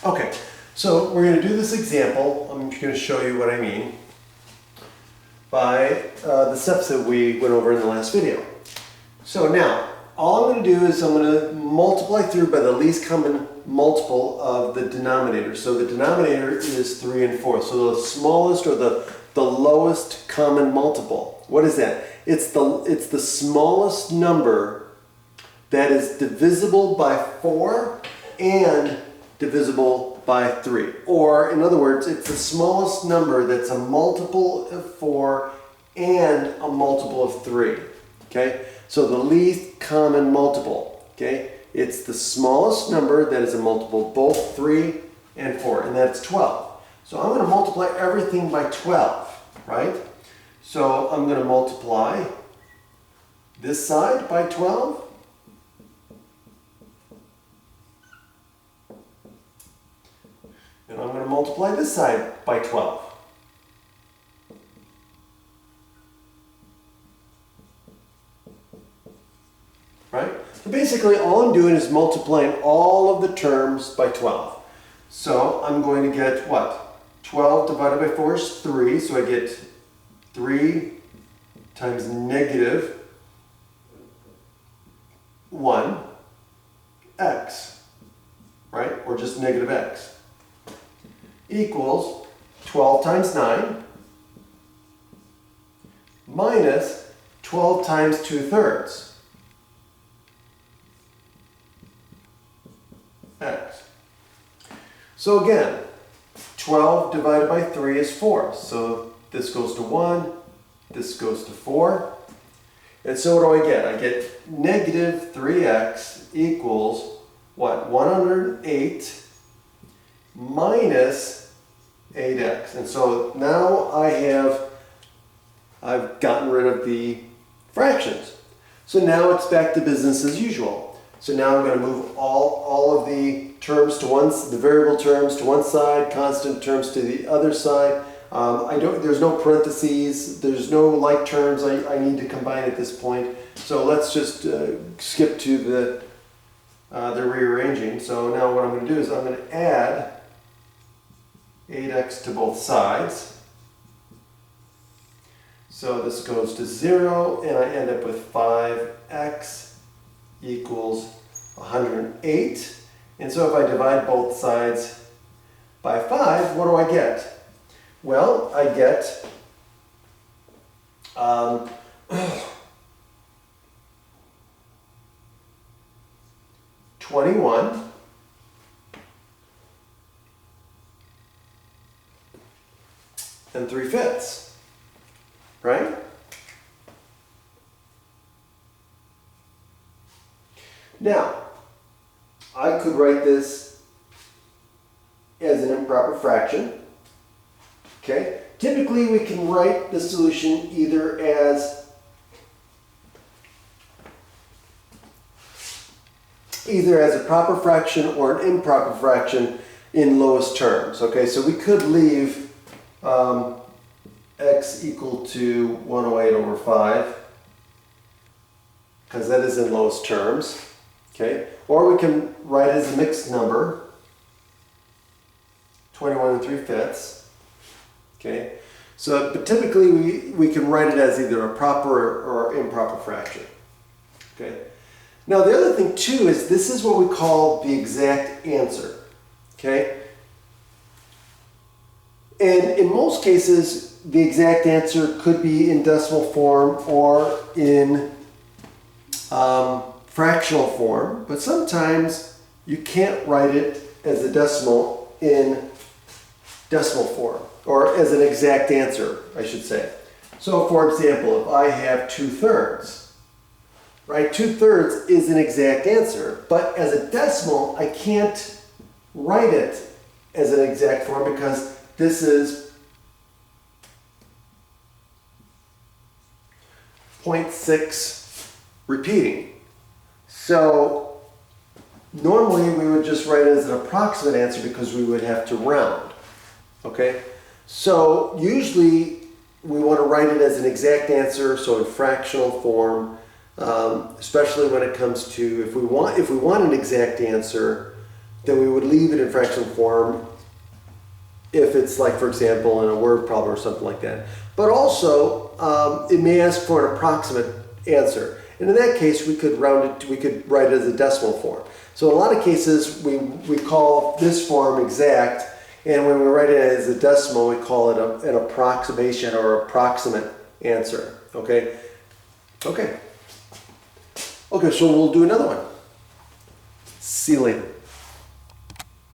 Okay, so we're going to do this example. I'm going to show you what I mean by the steps that we went over in the last video. So now, all I'm going to do is I'm going to multiply through by the least common multiple of the denominator. So the denominator is 3 and 4. So the smallest or the lowest common multiple. What is that? It's the smallest number that is divisible by 4 and divisible by 3. Or in other words, it's the smallest number that's a multiple of 4 and a multiple of 3. Okay? So the least common multiple. Okay? It's the smallest number that is a multiple of both 3 and 4, and that's 12. So I'm going to multiply everything by 12, right? So I'm going to multiply this side by 12. And I'm going to multiply this side by 12. Right? So basically all I'm doing is multiplying all of the terms by 12. So I'm going to get what? 12 divided by 4 is 3, so I get 3 times negative 1 x, right? Or just negative x, equals 12 times 9 minus 12 times 2/3 x. So again, 12 divided by 3 is 4. So this goes to 1, this goes to 4. And so what do I get? I get negative 3x equals what? 108 minus 8x. And so now I've gotten rid of the fractions. So now it's back to business as usual. So now I'm going to move all of the terms to the variable terms to one side, constant terms to the other side. There's no parentheses, there's no like terms I need to combine at this point. So let's just skip to the rearranging. So now what I'm going to do is I'm going to add 8x to both sides. So this goes to 0, and I end up with 5x equals 108. And so if I divide both sides by 5, what do I get? Well, I get 21 and 3/5, right? Now, I could write this as an improper fraction. Okay? Typically, we can write the solution either as a proper fraction or an improper fraction in lowest terms. Okay, so we could leave x equal to 108 over 5, because that is in lowest terms. Okay, or we can write it as a mixed number, 21 and 3/5. Okay, so but typically we can write it as either a proper or improper fraction. Okay, now the other thing too is this is what we call the exact answer. Okay, and in most cases the exact answer could be in decimal form or in fractional form, but sometimes you can't write it as a decimal in decimal form, or as an exact answer, I should say. So for example, if I have 2/3, right? 2/3 is an exact answer, but as a decimal, I can't write it as an exact form because this is 0.6 repeating. So normally we would just write it as an approximate answer because we would have to round. Okay? So usually we want to write it as an exact answer, so in fractional form, especially when it comes to if we want an exact answer, then we would leave it in fraction form if it's like, for example, in a word problem or something like that. But also, it may ask for an approximate answer. And in that case, we could round it, we could write it as a decimal form. So in a lot of cases, we call this form exact, and when we write it as a decimal, we call it an approximation or approximate answer, okay? Okay. Okay, so we'll do another one. See you later.